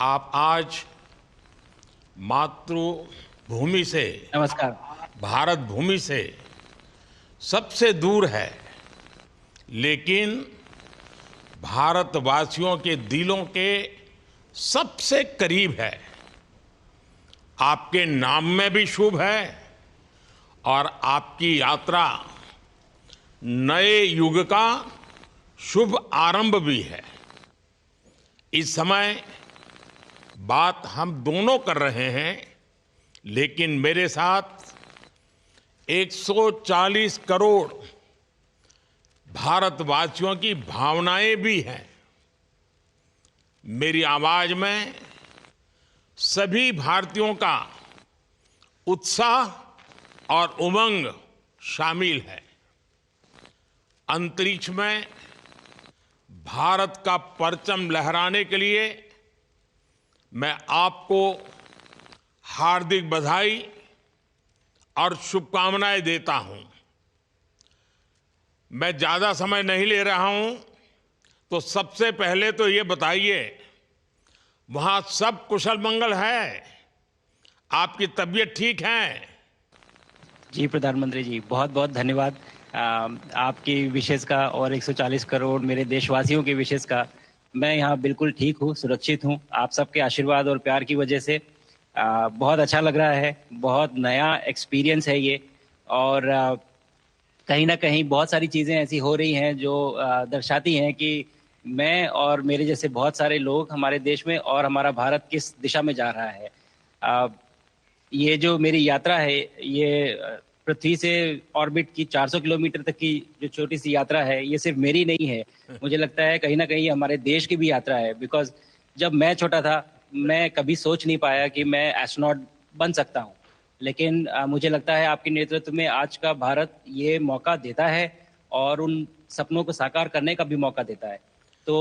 आप आज मातृभूमि से, नमस्कार। भारत भूमि से सबसे दूर है, लेकिन भारतवासियों के दिलों के सबसे करीब है। आपके नाम में भी शुभ है और आपकी यात्रा नए युग का शुभ आरंभ भी है। इस समय बात हम दोनों कर रहे हैं, लेकिन मेरे साथ 140 करोड़ भारतवासियों की भावनाएं भी हैं। मेरी आवाज में सभी भारतीयों का उत्साह और उमंग शामिल है। अंतरिक्ष में भारत का परचम लहराने के लिए मैं आपको हार्दिक बधाई और शुभकामनाएं देता हूं। मैं ज्यादा समय नहीं ले रहा हूं, तो सबसे पहले तो ये बताइए, वहां सब कुशल मंगल है? आपकी तबीयत ठीक है? जी, प्रधानमंत्री जी, बहुत-बहुत धन्यवाद आपकी विशेष का और 140 करोड़ मेरे देशवासियों की विशेष का। मैं यहाँ बिल्कुल ठीक हूँ, सुरक्षित हूँ। आप सबके आशीर्वाद और प्यार की वजह से बहुत अच्छा लग रहा है। बहुत नया एक्सपीरियंस है ये और कहीं न कहीं बहुत सारी चीज़ें ऐसी हो रही हैं जो दर्शाती हैं कि मैं और मेरे जैसे बहुत सारे लोग हमारे देश में और हमारा भारत किस दिशा में जा रहा है। अ, ये जो मेरी यात्रा है, ये पृथ्वी से ऑर्बिट की 400 किलोमीटर तक की जो छोटी-सी यात्रा है, ये सिर्फ़ मेरी नहीं है। मुझे लगता है कहीं न कहीं हमारे देश की भी यात्रा है बिकॉज़ जब मैं छोटा था, मैं कभी सोच नहीं पाया कि मैं एस्ट्रोनॉट बन सकता हूँ। लेकिन मुझे लगता है आपके नेतृत्व में आज का भारत ये मौका देता है और उन सपनों को साकार करने का भी मौका देता है। तो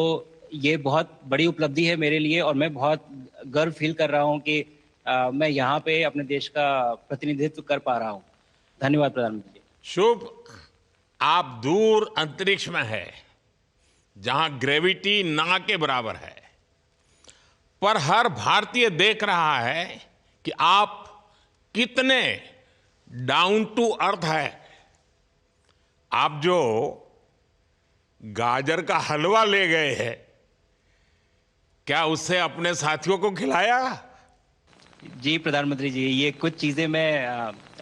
ये बहुत बड़ी उपलब्धि है मेरे लिए और मैं बहुत गर्व फ़ील कर रहा हूँ कि मैं यहाँ पे अपने देश का प्रतिनिधित्व कर पा रहा हूँ। धन्यवाद प्रधानमंत्री जी। शुभ। आप दूर अंतरिक्ष में है, जहां ग्रेविटी ना के बराबर है, पर हर भारतीय देख रहा है कि आप कितने डाउन टू अर्थ है। आप जो गाजर का हलवा ले गए हैं, क्या उससे अपने साथियों को खिलाया? जी, प्रधानमंत्री जी, ये कुछ चीज़ें मैं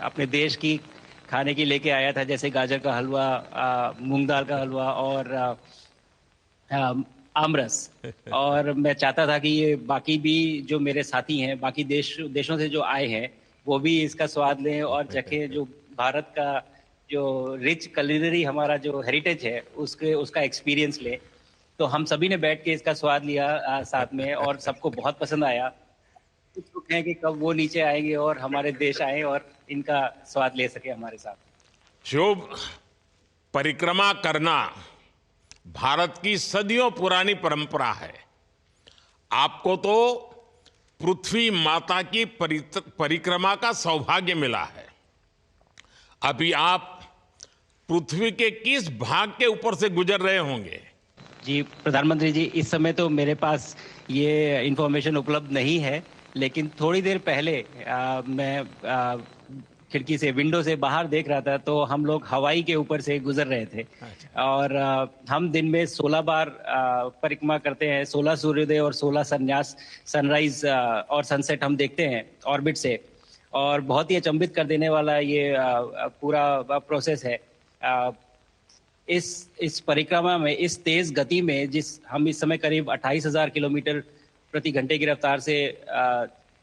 अपने देश की खाने की लेके आया था, जैसे गाजर का हलवा, मूँग दाल का हलवा और आमरस। और मैं चाहता था कि ये बाकी भी जो मेरे साथी हैं, बाकी देशों से जो आए हैं, वो भी इसका स्वाद लें और चखें, जो भारत का जो रिच कुलिनरी हमारा जो हेरिटेज है, उसके उसका एक्सपीरियंस लें। तो हम सभी ने बैठ के इसका स्वाद लिया साथ में और सबको बहुत पसंद आया। उत्सुक हैं कि कब वो नीचे आएँगे और हमारे देश आएँ और इनका स्वाद ले सकें हमारे साथ। शुभ। परिक्रमा करना भारत की सदियों पुरानी परंपरा है। आपको तो पृथ्वी माता की परिक्रमा का सौभाग्य मिला है। अभी आप पृथ्वी के किस भाग के ऊपर से गुजर रहे होंगे? जी, प्रधानमंत्री जी, इस समय तो मेरे पास ये इन्फॉर्मेशन उपलब्ध नहीं है, लेकिन थोड़ी देर पहले मैं खिड़की से, विंडो से बाहर देख रहा था, तो हम लोग हवाई के ऊपर से गुज़र रहे थे। अच्छा। और हम दिन में 16 बार परिक्रमा करते हैं, 16 सूर्योदय और 16 संन्यास, सनराइज़ और सनसेट हम देखते हैं ऑर्बिट से। और बहुत ही अचंभित कर देने वाला ये पूरा प्रोसेस है। अ, इस परिक्रमा में, इस तेज़ गति में, जिस हम इस समय करीब 28,000 किलोमीटर प्रति घंटे की रफ्तार से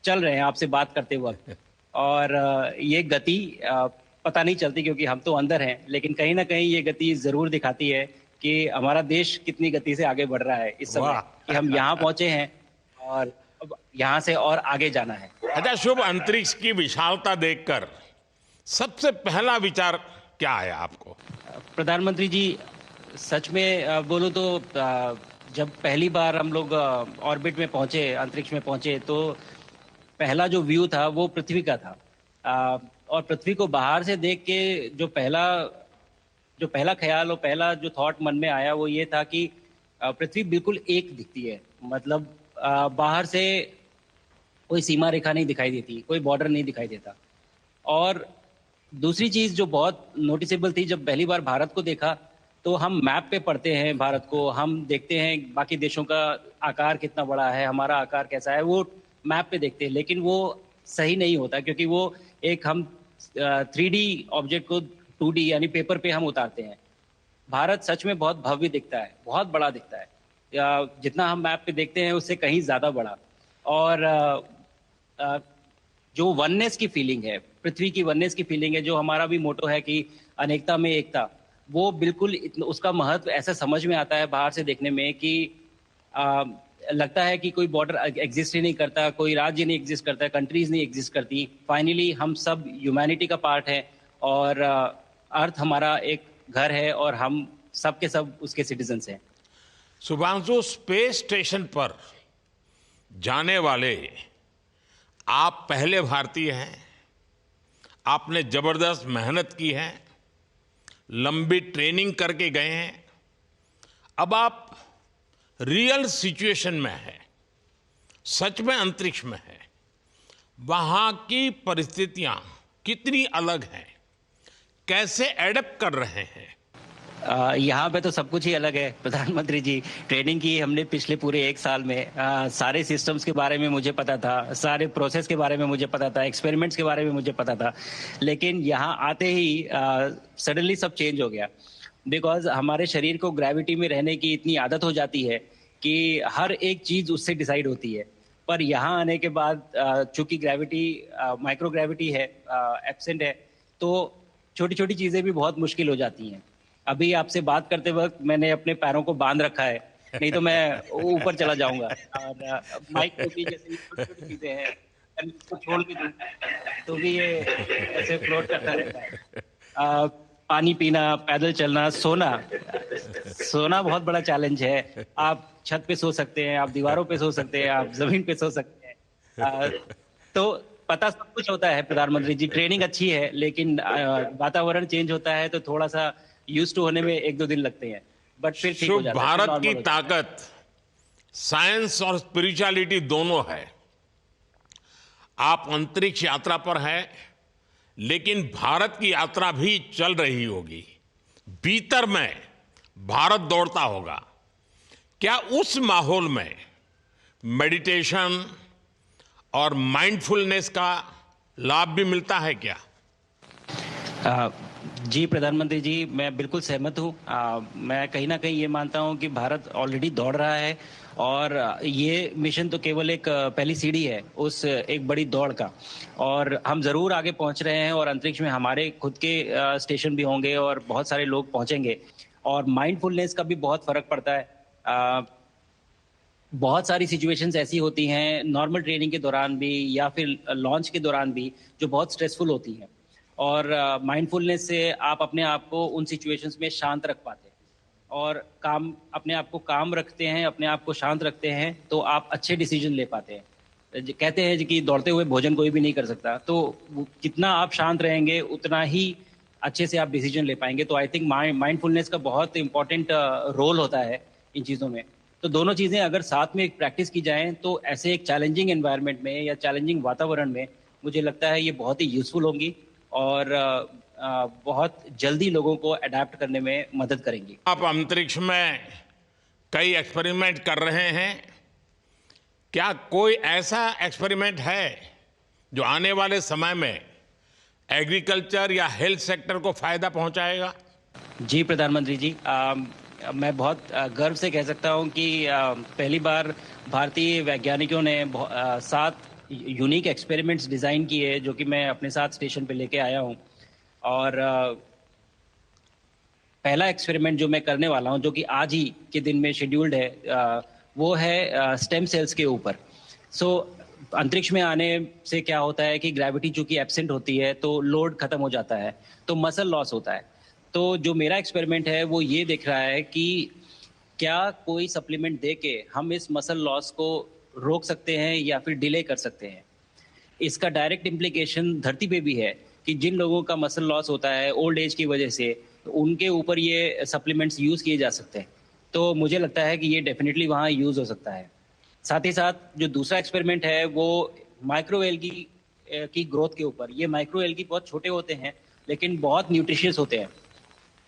चल रहे हैं आपसे बात करते वक़्त। और ये गति पता नहीं चलती क्योंकि हम तो अंदर हैं, लेकिन कहीं न कहीं ये गति ज़रूर दिखाती है कि हमारा देश कितनी गति से आगे बढ़ रहा है इस समय, वाह। कि हम यहाँ पहुँचे हैं और अब यहाँ से और आगे जाना है। अच्छा शुभ, अंतरिक्ष की विशालता देखकर सबसे पहला विचार क्या आया आपको? प्रधानमंत्री जी, सच में बोलूँ तो जब पहली बार हम लोग ऑर्बिट में पहुँचे, अंतरिक्ष में पहुँचे, तो पहला जो व्यू था वो पृथ्वी का था। और पृथ्वी को बाहर से देख के जो पहला ख़्याल और पहला जो थॉट मन में आया वो ये था कि पृथ्वी बिल्कुल एक दिखती है। मतलब बाहर से कोई सीमा रेखा नहीं दिखाई देती, कोई बॉर्डर नहीं दिखाई देता। और दूसरी चीज जो बहुत नोटिसेबल थी, जब पहली बार भारत को देखा तो हम मैप पे पढ़ते हैं भारत को, हम देखते हैं बाकी देशों का आकार कितना बड़ा है, हमारा आकार कैसा है, वो मैप पे देखते हैं, लेकिन वो सही नहीं होता, क्योंकि वो एक हम 3D ऑब्जेक्ट को 2D यानी पेपर पे हम उतारते हैं। भारत सच में बहुत भव्य दिखता है, बहुत बड़ा दिखता है, जितना हम मैप पे देखते हैं उससे कहीं ज्यादा बड़ा। और जो वननेस की फीलिंग है, पृथ्वी की वननेस की फीलिंग है, जो हमारा भी मोटो है कि अनेकता में एकता, वो बिल्कुल उसका महत्व ऐसा समझ में आता है बाहर से देखने में कि लगता है कि कोई बॉर्डर एग्जिस्ट ही नहीं करता, कोई राज्य नहीं एग्जिस्ट करता, कंट्रीज नहीं एग्जिस्ट करती। फाइनली हम सब ह्यूमैनिटी का पार्ट है, और अर्थ हमारा एक घर है, और हम सब के सब उसके सिटीजन्स हैं। शुभांशु, स्पेस स्टेशन पर जाने वाले आप पहले भारतीय हैं। आपने जबरदस्त मेहनत की है, लंबी ट्रेनिंग करके गए हैं। अब आप रियल सिचुएशन में हैं, सच में अंतरिक्ष में हैं। वहां की परिस्थितियां कितनी अलग हैं, कैसे एडप्ट कर रहे हैं? यहाँ पे तो सब कुछ ही अलग है प्रधानमंत्री जी। ट्रेनिंग की हमने पिछले पूरे 1 साल में, सारे सिस्टम्स के बारे में मुझे पता था, सारे प्रोसेस के बारे में मुझे पता था, एक्सपेरिमेंट्स के बारे में मुझे पता था, लेकिन यहाँ आते ही सडनली सब चेंज हो गया। बिकॉज हमारे शरीर को ग्रेविटी में रहने की इतनी आदत हो जाती है कि हर एक चीज उससे डिसाइड होती है। पर यहाँ आने के बाद चूंकि ग्रेविटी माइक्रो ग्रेविटी है, एब्सेंट है, तो छोटी छोटी चीजें भी बहुत मुश्किल हो जाती हैं। अभी आपसे बात करते वक्त मैंने अपने पैरों को बांध रखा है, नहीं तो मैं ऊपर चला जाऊंगा। और माइक को भी जैसे छोटी छोटी चीजें हैं, अगर इसको छोड़ भी दूं तो भी ये ऐसे फ्लोट करता रहता है। पानी पीना, पैदल चलना, सोना बहुत बड़ा चैलेंज है। आप छत पे सो सकते हैं, आप दीवारों पे सो सकते हैं, आप जमीन पे सो सकते हैं। तो पता सब कुछ होता है प्रधानमंत्री जी, ट्रेनिंग अच्छी है, लेकिन वातावरण चेंज होता है तो थोड़ा सा यूज टू होने में 1-2 दिन लगते हैं, बट फिर ठीक हो जाता है। भारत की ताकत साइंस और स्पिरिचुअलिटी दोनों है। आप अंतरिक्ष यात्रा पर हैं, लेकिन भारत की यात्रा भी चल रही होगी। भीतर में भारत दौड़ता होगा। क्या उस माहौल में मेडिटेशन और माइंडफुलनेस का लाभ भी मिलता है क्या? जी प्रधानमंत्री जी, मैं बिल्कुल सहमत हूँ। मैं कहीं ना कहीं ये मानता हूँ कि भारत ऑलरेडी दौड़ रहा है, और ये मिशन तो केवल एक पहली सीढ़ी है उस एक बड़ी दौड़ का। और हम जरूर आगे पहुंच रहे हैं, और अंतरिक्ष में हमारे खुद के स्टेशन भी होंगे और बहुत सारे लोग पहुंचेंगे। और माइंडफुलनेस का भी बहुत फर्क पड़ता है। बहुत सारी सिचुएशंस ऐसी होती हैं नॉर्मल ट्रेनिंग के दौरान भी, या फिर लॉन्च के दौरान भी, जो बहुत स्ट्रेसफुल होती हैं, और माइंडफुलनेस से आप अपने आप को उन सिचुएशंस में शांत रख पाते हैं, और अपने आप को काम रखते हैं, अपने आप को शांत रखते हैं, तो आप अच्छे डिसीजन ले पाते हैं। कहते हैं कि दौड़ते हुए भोजन कोई भी नहीं कर सकता, तो जितना आप शांत रहेंगे उतना ही अच्छे से आप डिसीजन ले पाएंगे। तो आई थिंक माइंडफुलनेस का बहुत इंपॉर्टेंट रोल होता है इन चीज़ों में। तो दोनों चीज़ें अगर साथ में प्रैक्टिस की जाएं तो ऐसे एक चैलेंजिंग एनवायरनमेंट में या चैलेंजिंग वातावरण में मुझे लगता है ये बहुत ही यूजफुल होंगी, और बहुत जल्दी लोगों को अडेप्ट करने में मदद करेंगी। आप अंतरिक्ष में कई एक्सपेरिमेंट कर रहे हैं। क्या कोई ऐसा एक्सपेरिमेंट है जो आने वाले समय में एग्रीकल्चर या हेल्थ सेक्टर को फायदा पहुंचाएगा? जी प्रधानमंत्री जी, मैं बहुत गर्व से कह सकता हूं कि पहली बार भारतीय वैज्ञानिकों ने 7 यूनिक एक्सपेरिमेंट्स डिज़ाइन किए, जो कि मैं अपने साथ स्टेशन पे लेके आया हूं। और पहला एक्सपेरिमेंट जो मैं करने वाला हूं, जो कि आज ही के दिन में शेड्यूल्ड है, वो है स्टेम सेल्स के ऊपर। सो अंतरिक्ष में आने से क्या होता है कि ग्रेविटी चूंकि एब्सेंट होती है तो लोड खत्म हो जाता है, तो मसल लॉस होता है। तो जो मेरा एक्सपेरिमेंट है वो ये देख रहा है कि क्या कोई सप्लीमेंट दे के हम इस मसल लॉस को रोक सकते हैं या फिर डिले कर सकते हैं। इसका डायरेक्ट इम्प्लीकेशन धरती पे भी है कि जिन लोगों का मसल लॉस होता है ओल्ड एज की वजह से, तो उनके ऊपर ये सप्लीमेंट्स यूज़ किए जा सकते हैं। तो मुझे लगता है कि ये डेफिनेटली वहाँ यूज़ हो सकता है। साथ ही साथ जो दूसरा एक्सपेरिमेंट है वो माइक्रो एल्गी की ग्रोथ के ऊपर। ये माइक्रो एल्गी बहुत छोटे होते हैं लेकिन बहुत न्यूट्रिशियस होते हैं।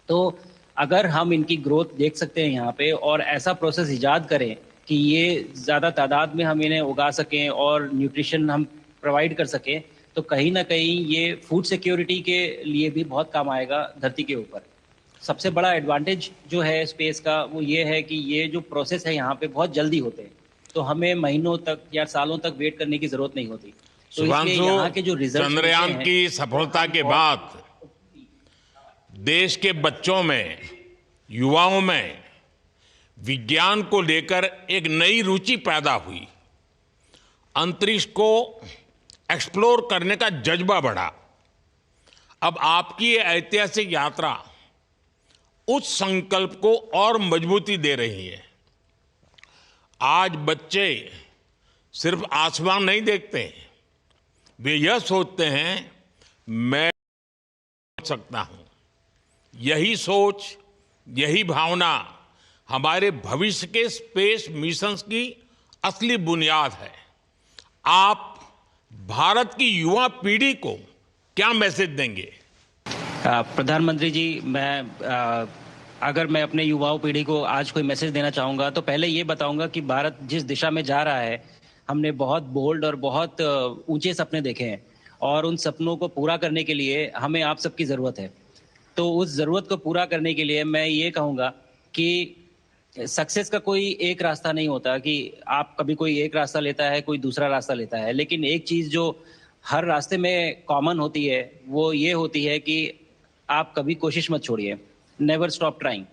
तो अगर हम इनकी ग्रोथ देख सकते हैं यहाँ पे और ऐसा प्रोसेस इजाद करें कि ये ज़्यादा तादाद में हम इन्हें उगा सकें और न्यूट्रिशन हम प्रोवाइड कर सकें, तो कहीं ना कहीं ये फूड सिक्योरिटी के लिए भी बहुत काम आएगा धरती के ऊपर। सबसे बड़ा एडवांटेज जो है स्पेस का वो ये है कि ये जो प्रोसेस है यहाँ पे बहुत जल्दी होते हैं, तो हमें महीनों तक या सालों तक वेट करने की ज़रूरत नहीं होती। तो इसलिए शुभांशु, यहाँ के जो रिजल्ट चंद्रयान की सफलता के बाद देश के बच्चों में, युवाओं में विज्ञान को लेकर एक नई रुचि पैदा हुई। अंतरिक्ष को एक्सप्लोर करने का जज्बा बढ़ा। अब आपकी ये ऐतिहासिक यात्रा उस संकल्प को और मजबूती दे रही है। आज बच्चे सिर्फ आसमान नहीं देखते, वे यह सोचते हैं मैं कर सकता हूं। यही सोच, यही भावना हमारे भविष्य के स्पेस मिशंस की असली बुनियाद है। आप भारत की युवा पीढ़ी को क्या मैसेज देंगे? प्रधानमंत्री जी, अगर मैं अपने युवाओं पीढ़ी को आज कोई मैसेज देना चाहूँगा तो पहले ये बताऊँगा कि भारत जिस दिशा में जा रहा है, हमने बहुत बोल्ड और बहुत ऊंचे सपने देखे हैं और उन सपनों को पूरा करने के लिए हमें आप सबकी ज़रूरत है। तो उस ज़रूरत को पूरा करने के लिए मैं ये कहूँगा कि सक्सेस का कोई एक रास्ता नहीं होता कि आप कभी कोई एक रास्ता लेता है, कोई दूसरा रास्ता लेता है, लेकिन एक चीज़ जो हर रास्ते में कॉमन होती है वो ये होती है कि आप कभी कोशिश मत छोड़िए, नेवर स्टॉप ट्राइंग।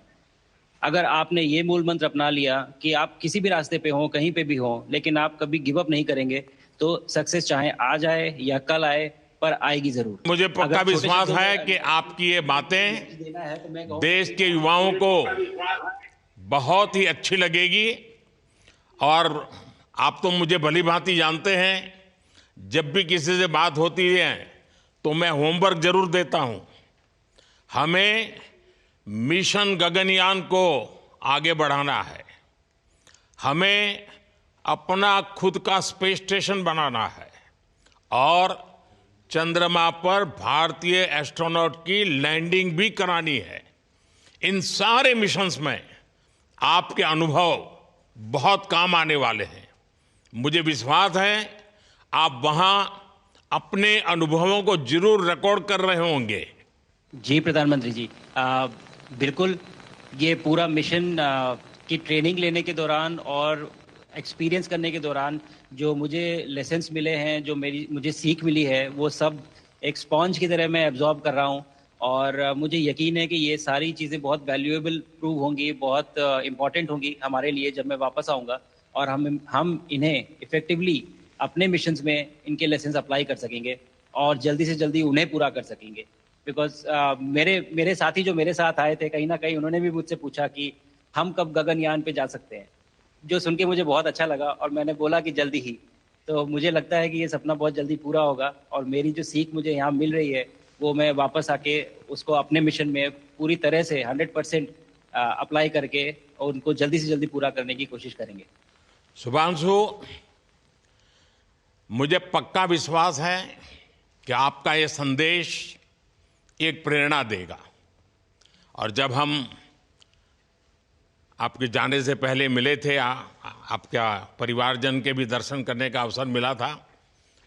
अगर आपने ये मूल मंत्र अपना लिया कि आप किसी भी रास्ते पे हो, कहीं पे भी हो, लेकिन आप कभी गिव अप नहीं करेंगे, तो सक्सेस चाहे आज आए या कल आए पर आएगी जरूर। मुझे पक्का विश्वास है कि आपकी ये बातें देश के युवाओं को बहुत ही अच्छी लगेगी। और आप तो मुझे भली भांति जानते हैं, जब भी किसी से बात होती है तो मैं होमवर्क जरूर देता हूं। हमें मिशन गगनयान को आगे बढ़ाना है, हमें अपना खुद का स्पेस स्टेशन बनाना है और चंद्रमा पर भारतीय एस्ट्रोनॉट की लैंडिंग भी करानी है। इन सारे मिशंस में आपके अनुभव बहुत काम आने वाले हैं। मुझे विश्वास है आप वहां अपने अनुभवों को जरूर रिकॉर्ड कर रहे होंगे। जी प्रधानमंत्री जी, बिल्कुल। ये पूरा मिशन की ट्रेनिंग लेने के दौरान और एक्सपीरियंस करने के दौरान जो मुझे लेसन्स मिले हैं, जो मुझे सीख मिली है, वो सब एक स्पॉन्ज की तरह मैं एब्जॉर्ब कर रहा हूँ और मुझे यकीन है कि ये सारी चीज़ें बहुत वैल्यूएबल प्रूव होंगी, बहुत इम्पॉर्टेंट होंगी हमारे लिए जब मैं वापस आऊँगा और हम इन्हें इफ़ेक्टिवली अपने मिशंस में इनके लेसन्स अप्लाई कर सकेंगे और जल्दी से जल्दी उन्हें पूरा कर सकेंगे। बिकॉज मेरे साथी जो मेरे साथ आए थे, कहीं ना कहीं उन्होंने भी मुझसे पूछा कि हम कब गगनयान पे जा सकते हैं, जो सुन के मुझे बहुत अच्छा लगा और मैंने बोला कि जल्दी ही। तो मुझे लगता है कि ये सपना बहुत जल्दी पूरा होगा और मेरी जो सीख मुझे यहाँ मिल रही है वो मैं वापस आके उसको अपने मिशन में पूरी तरह से 100% अप्लाई करके और उनको जल्दी से जल्दी पूरा करने की कोशिश करेंगे। शुभांशु, मुझे पक्का विश्वास है कि आपका ये संदेश एक प्रेरणा देगा। और जब हम आपके जाने से पहले मिले थे, आपका परिवारजन के भी दर्शन करने का अवसर मिला था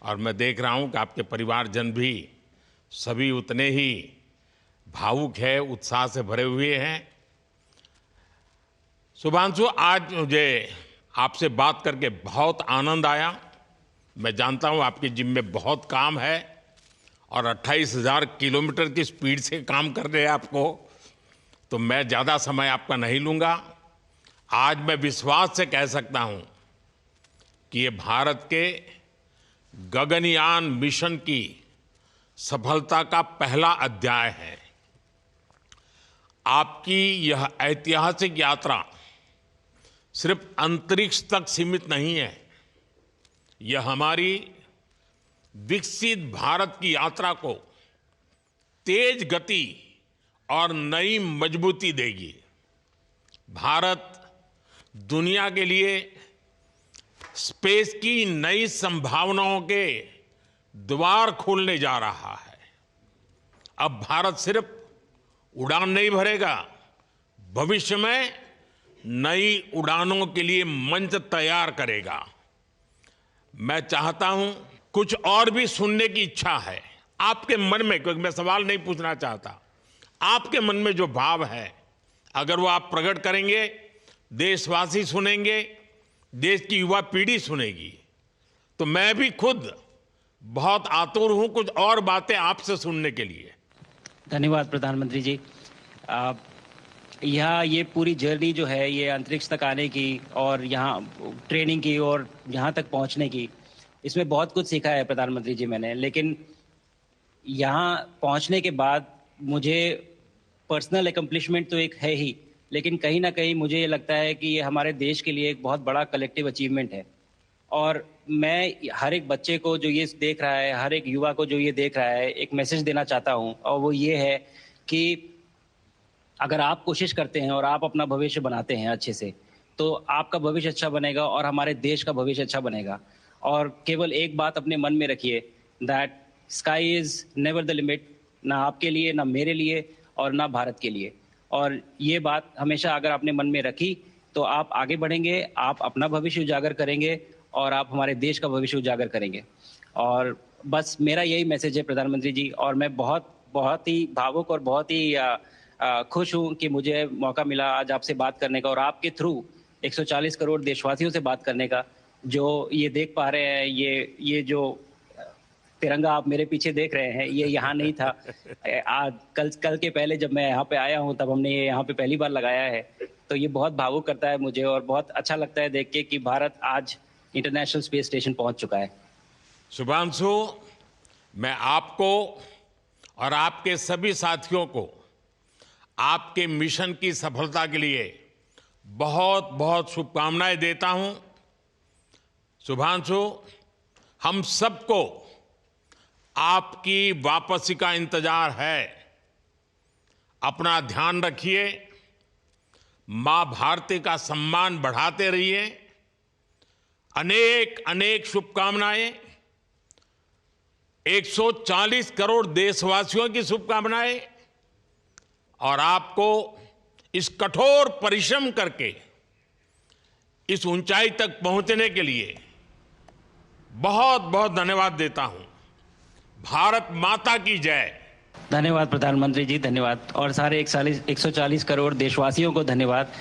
और मैं देख रहा हूं कि आपके परिवारजन भी सभी उतने ही भावुक है, उत्साह से भरे हुए हैं। शुभांशु, आज मुझे आपसे बात करके बहुत आनंद आया। मैं जानता हूं आपके जिम में बहुत काम है और 28,000 किलोमीटर की स्पीड से काम कर रहे हैं आपको, तो मैं ज़्यादा समय आपका नहीं लूँगा। आज मैं विश्वास से कह सकता हूँ कि ये भारत के गगनयान मिशन की सफलता का पहला अध्याय है। आपकी यह ऐतिहासिक यात्रा सिर्फ अंतरिक्ष तक सीमित नहीं है, यह हमारी विकसित भारत की यात्रा को तेज गति और नई मजबूती देगी। भारत दुनिया के लिए स्पेस की नई संभावनाओं के द्वार खोलने जा रहा है। अब भारत सिर्फ उड़ान नहीं भरेगा, भविष्य में नई उड़ानों के लिए मंच तैयार करेगा। मैं चाहता हूं, कुछ और भी सुनने की इच्छा है आपके मन में, क्योंकि मैं सवाल नहीं पूछना चाहता, आपके मन में जो भाव है अगर वो आप प्रकट करेंगे, देशवासी सुनेंगे, देश की युवा पीढ़ी सुनेगी, तो मैं भी खुद बहुत आतुर हूं कुछ और बातें आपसे सुनने के लिए। धन्यवाद प्रधानमंत्री जी। आप यहाँ ये पूरी जर्नी जो है ये अंतरिक्ष तक आने की और यहाँ ट्रेनिंग की और यहाँ तक पहुँचने की, इसमें बहुत कुछ सीखा है प्रधानमंत्री जी मैंने। लेकिन यहाँ पहुँचने के बाद मुझे पर्सनल एकम्प्लिशमेंट तो एक है ही, लेकिन कहीं ना कहीं मुझे ये लगता है कि ये हमारे देश के लिए एक बहुत बड़ा कलेक्टिव अचीवमेंट है। और मैं हर एक बच्चे को जो ये देख रहा है, हर एक युवा को जो ये देख रहा है, एक मैसेज देना चाहता हूँ, और वो ये है कि अगर आप कोशिश करते हैं और आप अपना भविष्य बनाते हैं अच्छे से, तो आपका भविष्य अच्छा बनेगा और हमारे देश का भविष्य अच्छा बनेगा। और केवल एक बात अपने मन में रखिए, that sky is never the limit, ना आपके लिए, ना मेरे लिए और ना भारत के लिए। और ये बात हमेशा अगर आपने मन में रखी तो आप आगे बढ़ेंगे, आप अपना भविष्य उजागर करेंगे और आप हमारे देश का भविष्य उजागर करेंगे। और बस मेरा यही मैसेज है प्रधानमंत्री जी। और मैं बहुत बहुत ही भावुक और बहुत ही खुश हूं कि मुझे मौका मिला आज आपसे बात करने का और आपके थ्रू 140 करोड़ देशवासियों से बात करने का। जो ये देख पा रहे हैं, ये जो तिरंगा आप मेरे पीछे देख रहे हैं, ये यहाँ नहीं था। आज कल के पहले जब मैं यहाँ पे आया हूँ तब हमने ये यहाँ पे पहली बार लगाया है। तो ये बहुत भावुक करता है मुझे और बहुत अच्छा लगता है देख के कि भारत आज इंटरनेशनल स्पेस स्टेशन पहुंच चुका है। शुभांशु, मैं आपको और आपके सभी साथियों को आपके मिशन की सफलता के लिए बहुत बहुत शुभकामनाएं देता हूं। शुभांशु, हम सबको आपकी वापसी का इंतजार है। अपना ध्यान रखिए, मां भारती का सम्मान बढ़ाते रहिए। अनेक अनेक शुभकामनाएं, 140 करोड़ देशवासियों की शुभकामनाएं, और आपको इस कठोर परिश्रम करके इस ऊंचाई तक पहुंचने के लिए बहुत बहुत धन्यवाद देता हूं। भारत माता की जय। धन्यवाद प्रधानमंत्री जी, धन्यवाद। और सारे 140 करोड़ देशवासियों को धन्यवाद।